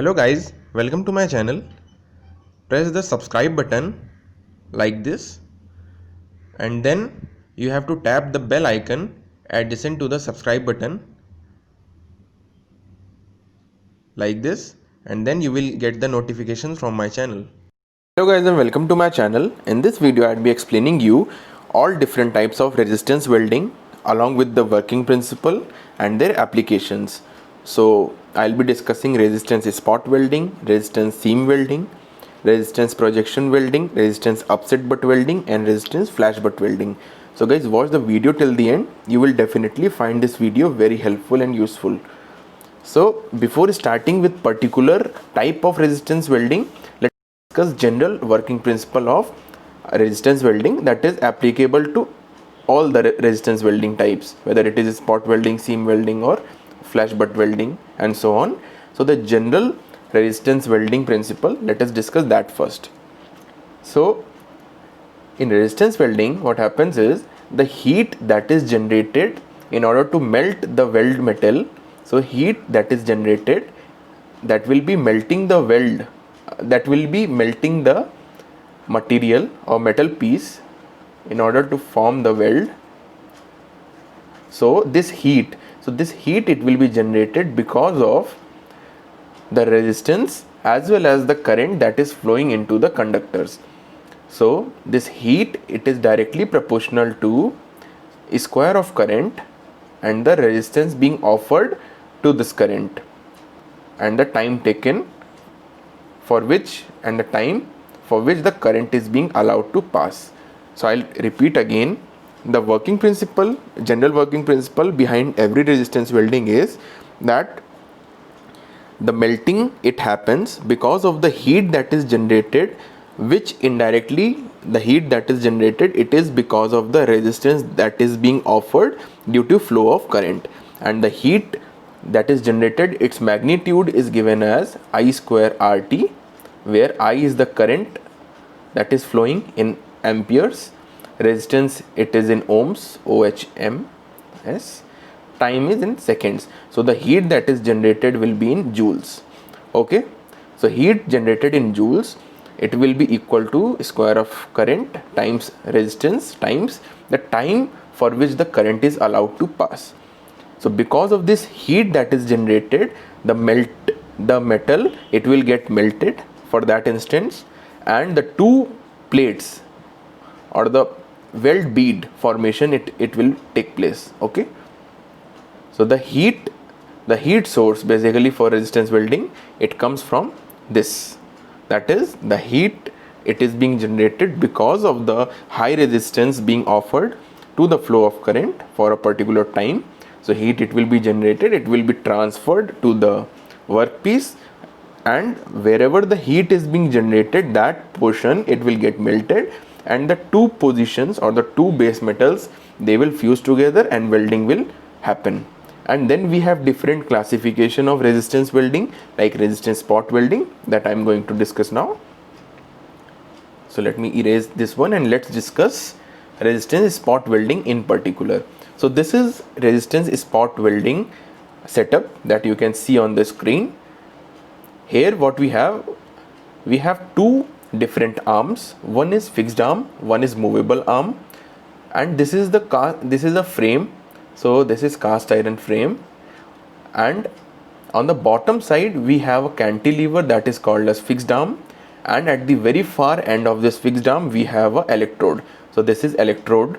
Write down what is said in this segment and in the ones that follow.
Hello guys, welcome to my channel. Press the subscribe button like this, and then you have to tap the bell icon adjacent to the subscribe button like this, and then you will get the notifications from my channel. Hello guys and welcome to my channel. In this video I'll be explaining you all different types of resistance welding along with the working principle and their applications. So I'll be discussing resistance spot welding, resistance seam welding, resistance projection welding, resistance upset butt welding and resistance flash butt welding. So guys, watch the video till the end. You will definitely find this video very helpful and useful. So before starting with particular type of resistance welding, let's discuss general working principle of resistance welding that is applicable to all the resistance welding types, whether it is spot welding, seam welding or flash butt welding and so on. So the general resistance welding principle, let us discuss that first. So in resistance welding, what happens is the heat that is generated in order to melt the weld metal. So heat that is generated, that will be melting the weld, that will be melting the material or metal piece in order to form the weld. So this heat it will be generated because of the resistance as well as the current that is flowing into the conductors. So this heat, it is directly proportional to square of current and the resistance being offered to this current and the time taken for which and the time for which the current is being allowed to pass. So I'll repeat again, the working principle, general working principle behind every resistance welding is that the melting, it happens because of the heat that is generated, which indirectly the heat that is generated, it is because of the resistance that is being offered due to flow of current, and the heat that is generated, its magnitude is given as I square RT, where I is the current that is flowing in amperes, resistance it is in ohms, OHMs, time is in seconds. So the heat that is generated will be in joules. Okay, so heat generated in joules, it will be equal to square of current times resistance times the time for which the current is allowed to pass. So because of this heat that is generated, the metal, it will get melted for that instance, and the two plates or the weld bead formation, it will take place. Okay, so the heat source basically for resistance welding, it comes from this, that is the heat, it is being generated because of the high resistance being offered to the flow of current for a particular time. So heat, it will be generated, it will be transferred to the workpiece, and wherever the heat is being generated, that portion it will get melted, and the two positions or the two base metals, they will fuse together and welding will happen. And then we have different classification of resistance welding, like resistance spot welding, that I am going to discuss now. So let me erase this one and let's discuss resistance spot welding in particular. So this is resistance spot welding setup that you can see on the screen. Here what we have two different arms. One is fixed arm, one is movable arm, and this is a frame. So this is cast iron frame, and on the bottom side we have a cantilever that is called as fixed arm, and at the very far end of this fixed arm we have a electrode. So this is electrode,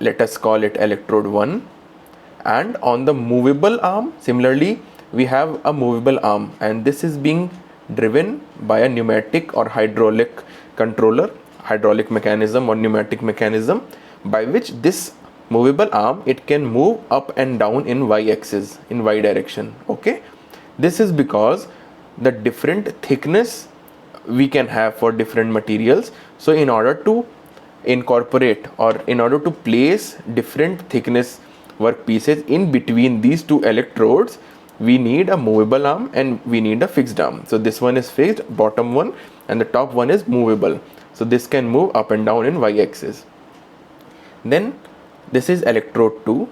let us call it electrode 1. And on the movable arm, similarly we have a movable arm, and this is being driven by a pneumatic or hydraulic controller, hydraulic mechanism or pneumatic mechanism, by which this movable arm, it can move up and down in y-axis, in y direction. Okay, this is because the different thickness we can have for different materials. So in order to incorporate or in order to place different thickness workpieces in between these two electrodes, we need a movable arm and we need a fixed arm. So this one is fixed, bottom one, and the top one is movable. So this can move up and down in y-axis. Then this is electrode 2.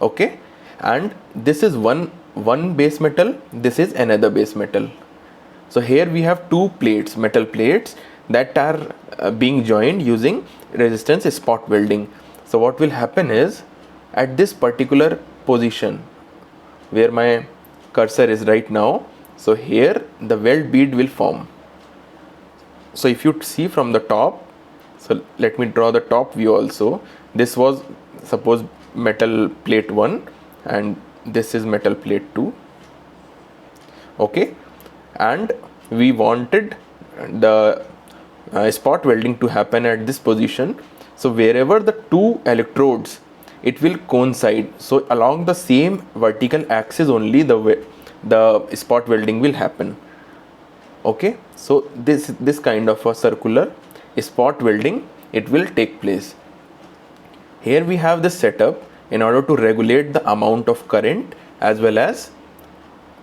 Okay, and this is one one base metal, this is another base metal. So here we have two plates, metal plates, that are being joined using resistance spot welding. So what will happen is, at this particular position where my cursor is right now, so here the weld bead will form. So if you see from the top, so let me draw the top view also. This was suppose metal plate 1 and this is metal plate 2. Okay, and we wanted the spot welding to happen at this position. So wherever the two electrodes, it will coincide, so along the same vertical axis only the spot welding will happen. Okay, so this kind of a circular spot welding, it will take place. Here we have this setup in order to regulate the amount of current as well as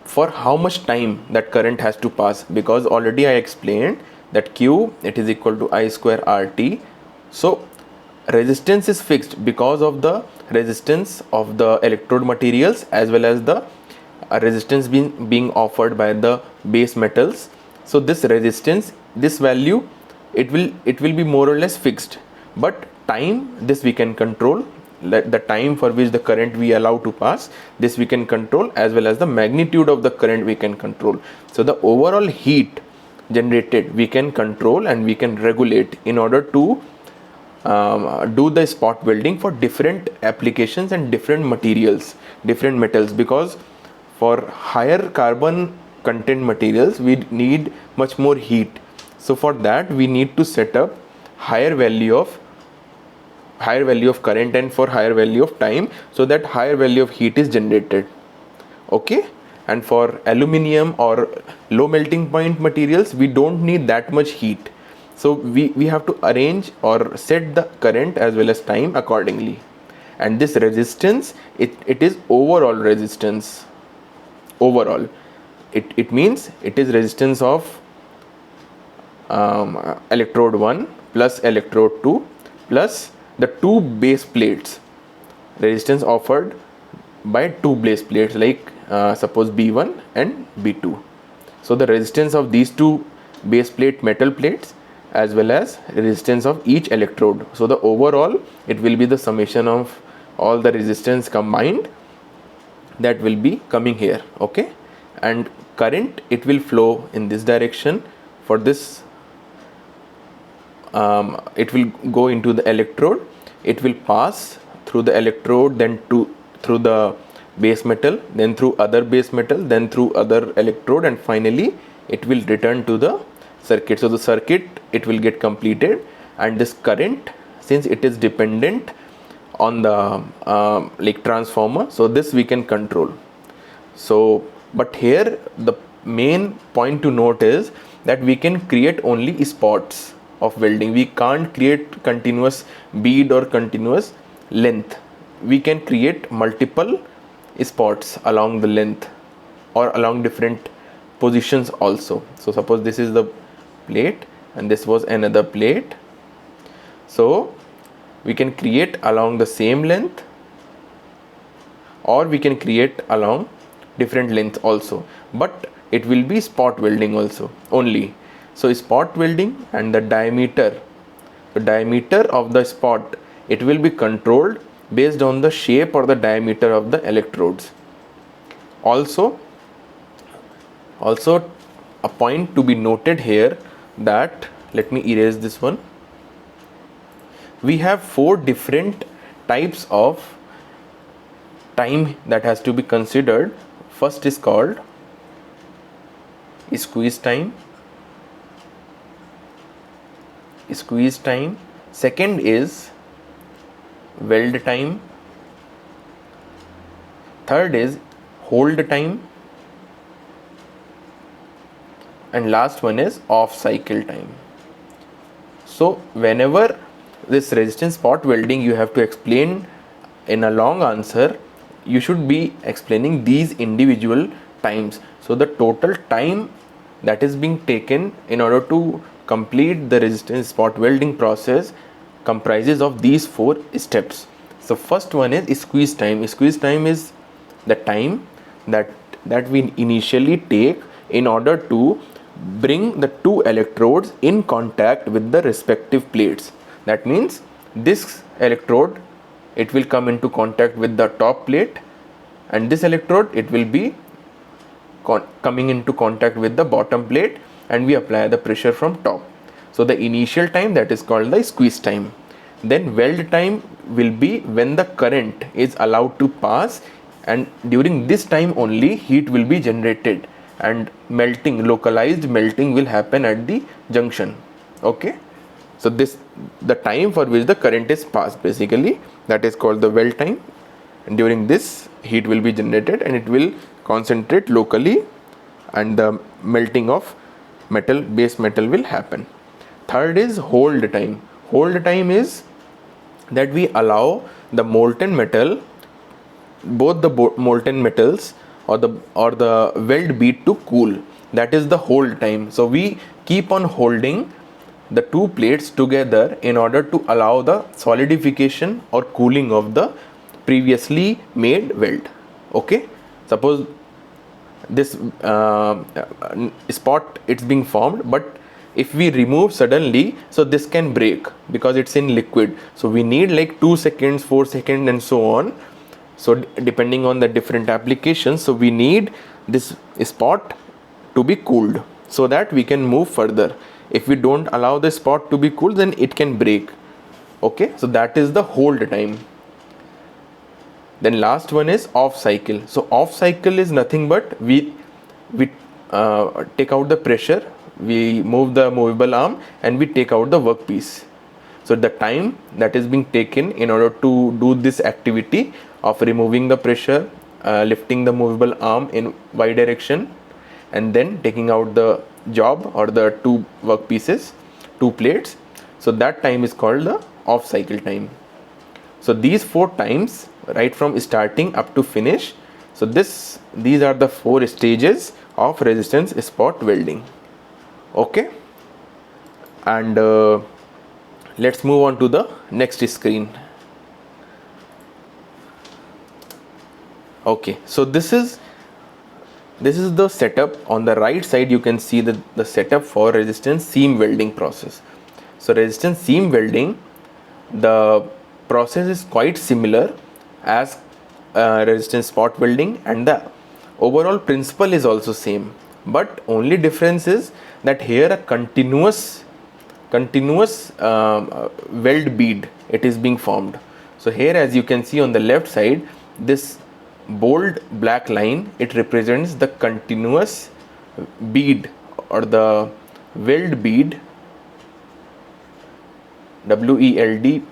for how much time that current has to pass, because already I explained that Q, it is equal to I square RT. So resistance is fixed because of the resistance of the electrode materials as well as the resistance being offered by the base metals. So this resistance, this value, it will be more or less fixed, but time, this we can control. The time for which the current we allow to pass, this we can control, as well as the magnitude of the current we can control. So the overall heat generated we can control and we can regulate in order to do the spot welding for different applications and different materials, different metals, because for higher carbon content materials we need much more heat. So for that we need to set up higher value of current and for higher value of time, so that higher value of heat is generated. Okay, and for aluminum or low melting point materials we don't need that much heat, so we have to arrange or set the current as well as time accordingly. And this resistance, it is overall resistance. Overall it means it is resistance of electrode 1 plus electrode 2 plus the two base plates, resistance offered by two base plates, like suppose B1 and B2. So the resistance of these two base plate metal plates as well as resistance of each electrode. So the overall, it will be the summation of all the resistance combined that will be coming here. Okay, and current, it will flow in this direction. For this it will go into the electrode, it will pass through the electrode, then through the base metal, then through other base metal, then through other electrode, and finally it will return to the circuit. So the circuit, it will get completed, and this current, since it is dependent on the like transformer, so this we can control. So but here the main point to note is that we can create only spots of welding. We can't create continuous bead or continuous length. We can create multiple spots along the length or along different positions also. So suppose this is the plate and this was another plate, so we can create along the same length or we can create along different length also, but it will be spot welding also only. So spot welding, and the diameter of the spot, it will be controlled based on the shape or the diameter of the electrodes. Also a point to be noted here, that let me erase this one. We have 4 different types of time that has to be considered. First is called squeeze time. Second is weld time. Third is hold time, and last one is off cycle time. So whenever this resistance spot welding you have to explain in a long answer, you should be explaining these individual times. So the total time that is being taken in order to complete the resistance spot welding process comprises of these 4 steps. So first one is squeeze time. Squeeze time is the time that that we initially take in order to bring the two electrodes in contact with the respective plates. That means this electrode, it will come into contact with the top plate, and this electrode, it will be coming into contact with the bottom plate, and we apply the pressure from top. So the initial time, that is called the squeeze time. Then weld time will be when the current is allowed to pass, and during this time only heat will be generated and melting, localized melting will happen at the junction. Okay, so this, the time for which the current is passed, basically that is called the weld time, and during this heat will be generated and it will concentrate locally and the melting of metal, base metal will happen. Third is hold time. Hold time is that we allow the molten metal, both the molten metals or the weld bead to cool. That is the hold time. So we keep on holding the two plates together in order to allow the solidification or cooling of the previously made weld. Okay, suppose this spot, it's being formed, but if we remove suddenly, so this can break because it's in liquid. So we need like 2 seconds, 4 seconds and so on. So depending on the different applications, so we need this spot to be cooled so that we can move further. If we don't allow the spot to be cooled, then it can break. Okay, so that is the hold time. Then last one is off cycle. So off cycle is nothing but we take out the pressure, we move the movable arm and we take out the workpiece. So the time that is being taken in order to do this activity of removing the pressure, lifting the movable arm in y direction and then taking out the job or the two workpieces, two plates, so that time is called the off cycle time. So these 4 times, right from starting up to finish, so these are the 4 stages of resistance spot welding. Okay, and let's move on to the next screen. Okay, so this is the setup. On the right side you can see the setup for resistance seam welding process. So resistance seam welding, the process is quite similar as resistance spot welding, and the overall principle is also same, but only difference is that here a continuous weld bead, it is being formed. So here, as you can see on the left side, this bold black line, it represents the continuous bead or the weld bead, WELD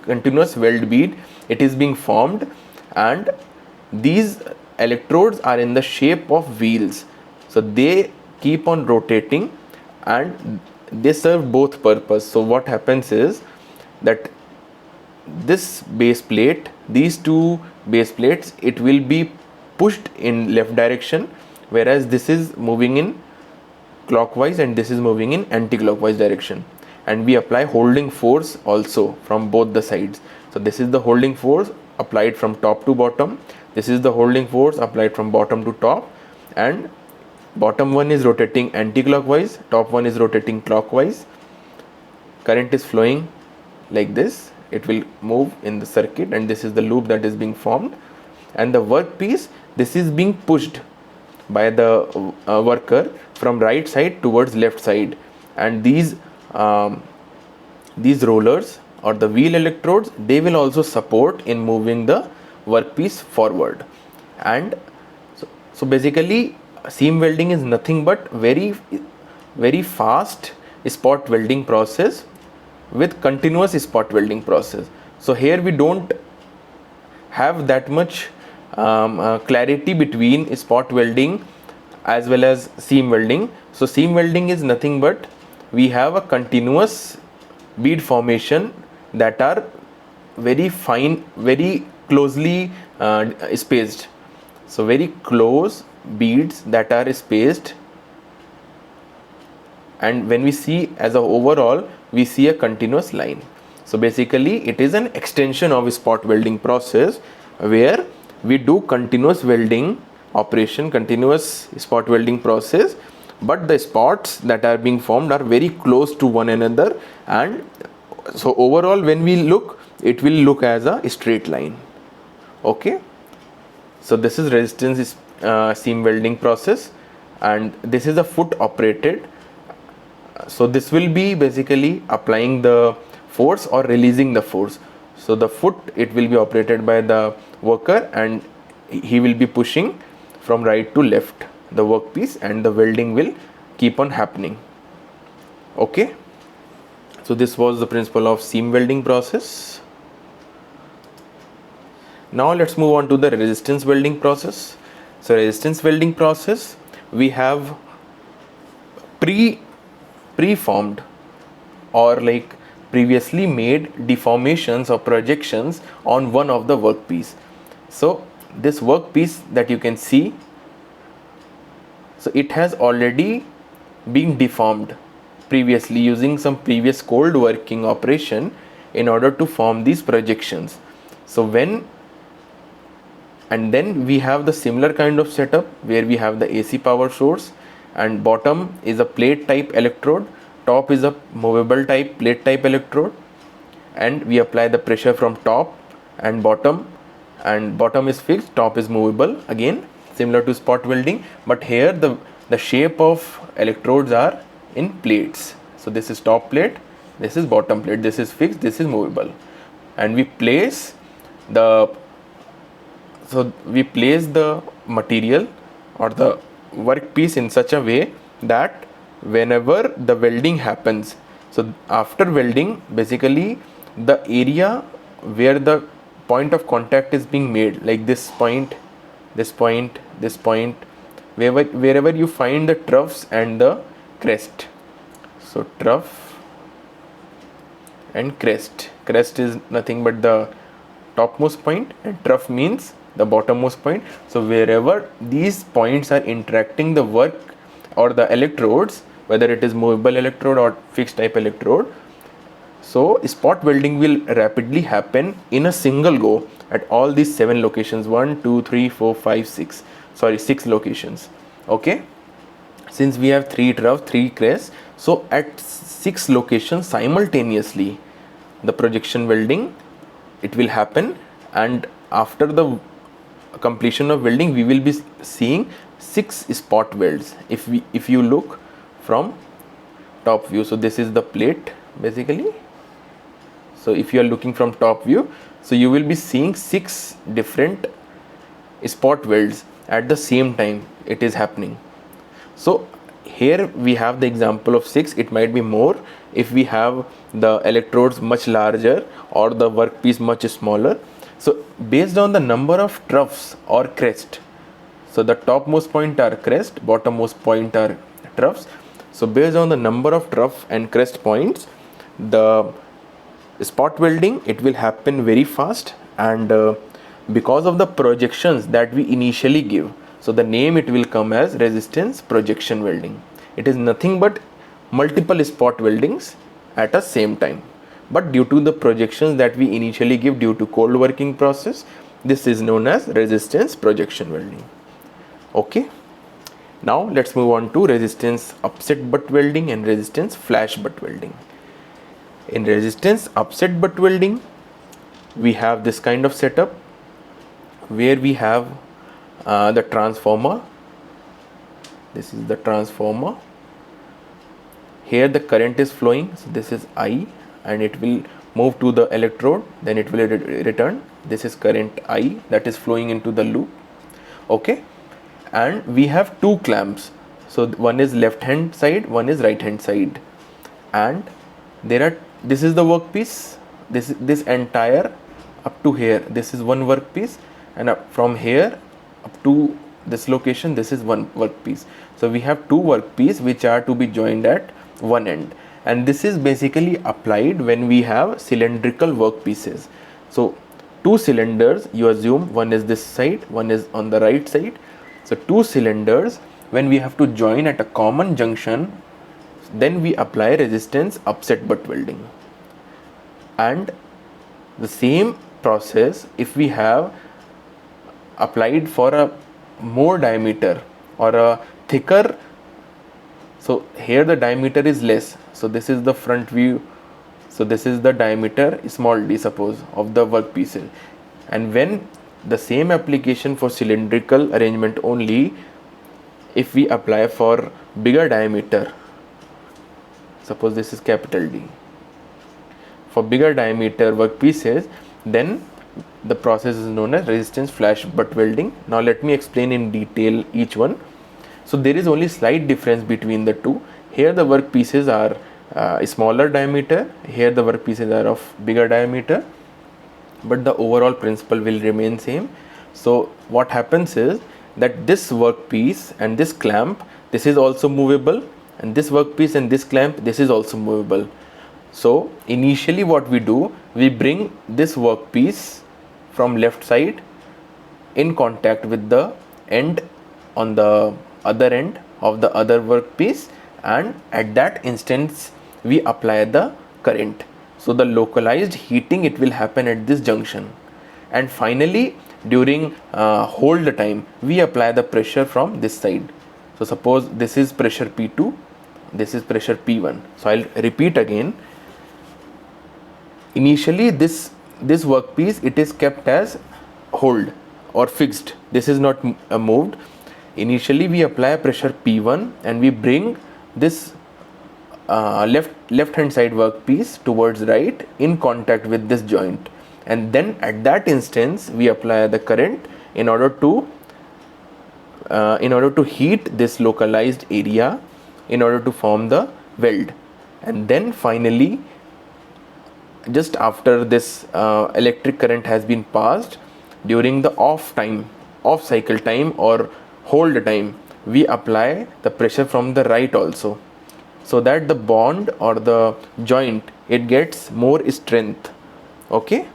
continuous weld bead. It is being formed, and these electrodes are in the shape of wheels. So they keep on rotating and they serve both purpose. So what happens is that this base plate, these two base plates, it will be pushed in left direction, whereas this is moving in clockwise and this is moving in anti-clockwise direction, and we apply holding force also from both the sides. So this is the holding force applied from top to bottom, this is the holding force applied from bottom to top, and bottom one is rotating anti-clockwise, top one is rotating clockwise. Current is flowing like this, it will move in the circuit, and this is the loop that is being formed. And the workpiece, this is being pushed by the worker from right side towards left side, and these rollers or the wheel electrodes, they will also support in moving the workpiece forward. And so basically seam welding is nothing but very fast spot welding process with continuous spot welding process. So here we don't have that much clarity between spot welding as well as seam welding. So seam welding is nothing but we have a continuous bead formation that are very fine, very closely spaced. So very close beads that are spaced, and when we see as a overall, we see a continuous line. So basically it is an extension of spot welding process where we do continuous welding operation, continuous spot welding process, but the spots that are being formed are very close to one another, and so overall when we look, it will look as a straight line. Okay, so this is resistance seam welding process, and this is a foot operated. So this will be basically applying the force or releasing the force. So the foot, it will be operated by the worker, and he will be pushing from right to left the workpiece, and the welding will keep on happening. Okay, so this was the principle of seam welding process. Now let's move on to the resistance welding process. So resistance welding process, we have preformed or like previously made deformations or projections on one of the workpiece. So this workpiece that you can see, so it has already been deformed previously using some previous cold working operation in order to form these projections. So and then we have the similar kind of setup where we have the AC power source, and bottom is a plate type electrode, top is a movable type plate type electrode, and we apply the pressure from top and bottom is fixed, top is movable, again similar to spot welding, but here the shape of electrodes are in plates. So this is top plate, this is bottom plate, this is fixed, this is movable, and we place the material or the workpiece in such a way that whenever the welding happens, so after welding, basically the area where the point of contact is being made, like this point, this point, this point, wherever you find the troughs and the crest. So trough and crest is nothing but the topmost point, and trough means the bottommost point. So wherever these points are interacting the work or the electrodes, whether it is movable electrode or fixed type electrode, so spot welding will rapidly happen in a single go at all these 7 locations, 1 2 3 4 5 6 locations. Okay, since we have 3 troughs, 3 crests, so at 6 locations simultaneously the projection welding, it will happen, and after the completion of welding we will be seeing 6 spot welds. If you look from top view, so this is the plate basically. So if you are looking from top view, so you will be seeing 6 different spot welds at the same time it is happening. So here we have the example of 6, it might be more if we have the electrodes much larger or the workpiece much smaller. So based on the number of troughs or crest, so the topmost point are crest, bottommost point are troughs. So based on the number of trough and crest points, the spot welding, it will happen very fast, and because of the projections that we initially give, so the name it will come as resistance projection welding. It is nothing but multiple spot weldings at a same time, but due to the projections that we initially give due to cold working process, this is known as resistance projection welding. Okay, now let's move on to resistance upset butt welding and resistance flash butt welding. In resistance upset butt welding, we have this kind of setup where we have the transformer. This is the transformer. Here the current is flowing, so this is I, and it will move to the electrode, then it will return. This is current I that is flowing into the loop. Okay, and we have 2 clamps, so one is left hand side, one is right hand side, and this is the workpiece, this entire up to here, this is one workpiece, and up from here up to this location, this is one workpiece. So we have 2 workpieces which are to be joined at one end, and this is basically applied when we have cylindrical workpieces. So 2 cylinders, you assume one is this side, one is on the right side. So 2 cylinders, when we have to join at a common junction, then we apply resistance upset butt welding. And the same process, if we have applied for a more diameter or a thicker, so here the diameter is less, so this is the front view, so this is the diameter small d suppose of the workpieces, and when the same application for cylindrical arrangement only, if we apply for bigger diameter, suppose this is capital D, for bigger diameter workpieces, then the process is known as resistance flash butt welding. Now let me explain in detail each one. So there is only slight difference between the two. Here the workpieces are smaller diameter, here the workpieces are of bigger diameter, but the overall principle will remain same. So what happens is that this workpiece and this clamp, this is also movable, and this workpiece and this clamp, this is also movable. So initially what we do, we bring this workpiece from left side in contact with the end on the other end of the other workpiece, and at that instance we apply the current. So the localized heating, it will happen at this junction, and finally during hold time we apply the pressure from this side. So suppose this is pressure P2, this is pressure P1. So I'll repeat again. Initially this workpiece, it is kept as hold or fixed, this is not moved. Initially we apply pressure P1 and we bring this left hand side workpiece towards right in contact with this joint, and then at that instance we apply the current in order to heat this localized area in order to form the weld. And then finally, just after this electric current has been passed, during the off cycle time or hold time, we apply the pressure from the right also, so that the bond or the joint, it gets more strength. Okay,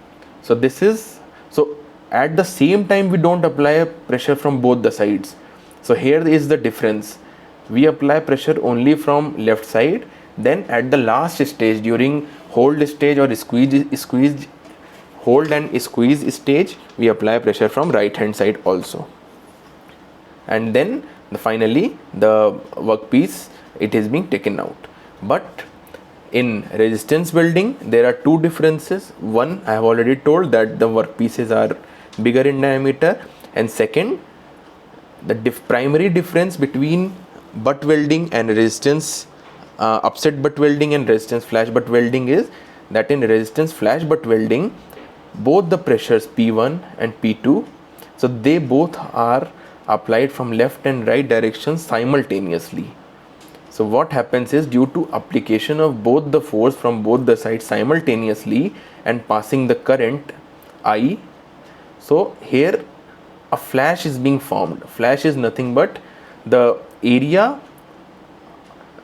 so this is, so at the same time we don't apply a pressure from both the sides. So here is the difference, we apply pressure only from left side, then at the last stage during hold stage or squeeze hold and squeeze stage, we apply pressure from right hand side also, and then finally the workpiece, it is being taken out. But in resistance welding there are two differences. One, I have already told that the workpieces are bigger in diameter, and second, the primary difference between butt welding and resistance upset butt welding and resistance flash butt welding is that in resistance flash butt welding, both the pressures P1 and P2, so they both are applied from left and right directions simultaneously. So what happens is, due to application of both the force from both the sides simultaneously and passing the current I, so here a flash is being formed. Flash is nothing but the area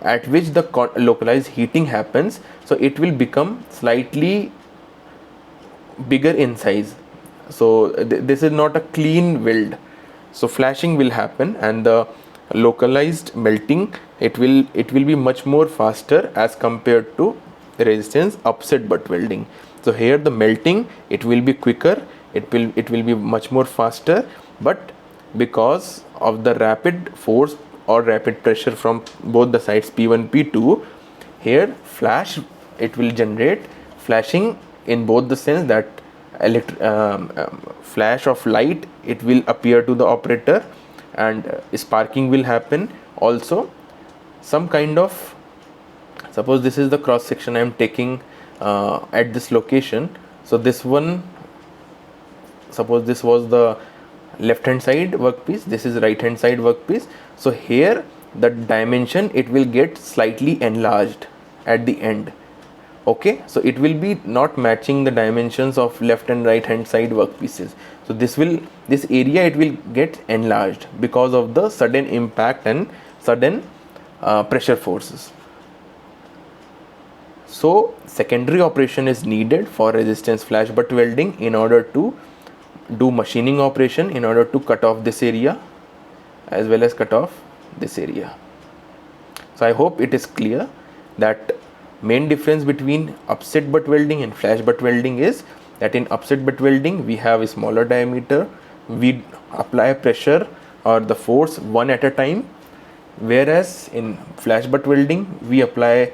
at which the localized heating happens, so it will become slightly bigger in size. So this is not a clean weld, so flashing will happen, and the localized melting, it will be much more faster as compared to resistance upset butt welding. So here the melting, it will be quicker, it will be much more faster, but because of the rapid force or rapid pressure from both the sides P1 P2, here flash, it will generate flashing in both the sense that flash of light, it will appear to the operator, and sparking will happen. Also some kind of, suppose this is the cross section I am taking at this location. So this one, suppose this was the left hand side workpiece, this is right hand side workpiece. So here the dimension, it will get slightly enlarged at the end. Okay, so it will be not matching the dimensions of left and right hand side workpieces. So this area, it will get enlarged because of the sudden impact and sudden pressure forces. So secondary operation is needed for resistance flash butt welding in order to do machining operation, in order to cut off this area as well as cut off this area. So I hope it is clear that main difference between upset butt welding and flash butt welding is that in upset butt welding we have a smaller diameter, we apply pressure or the force one at a time, whereas in flash butt welding we apply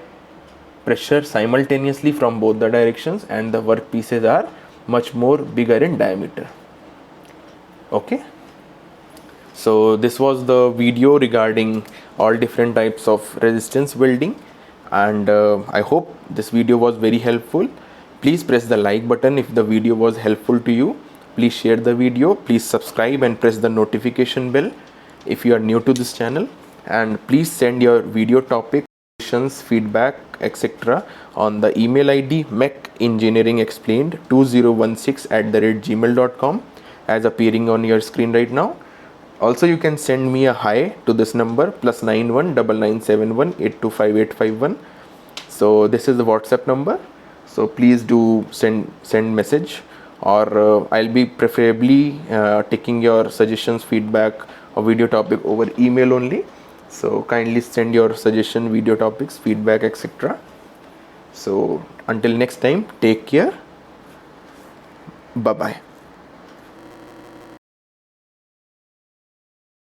pressure simultaneously from both the directions, and the work pieces are much more bigger in diameter. Okay, so this was the video regarding all different types of resistance welding, and I hope this video was very helpful. Please press the like button if the video was helpful to you. Please share the video, please subscribe and press the notification bell if you are new to this channel, and please send your video topic, feedback, etc. on the email ID mecengineeringexplained2016@gmail.com as appearing on your screen right now. Also, you can send me a hi to this number +919971825851. So this is the WhatsApp number. So please do send message, or I'll be preferably taking your suggestions, feedback, or video topic over email only. So kindly send your suggestion, video topics, feedback, etc. So until next time, take care. Bye bye.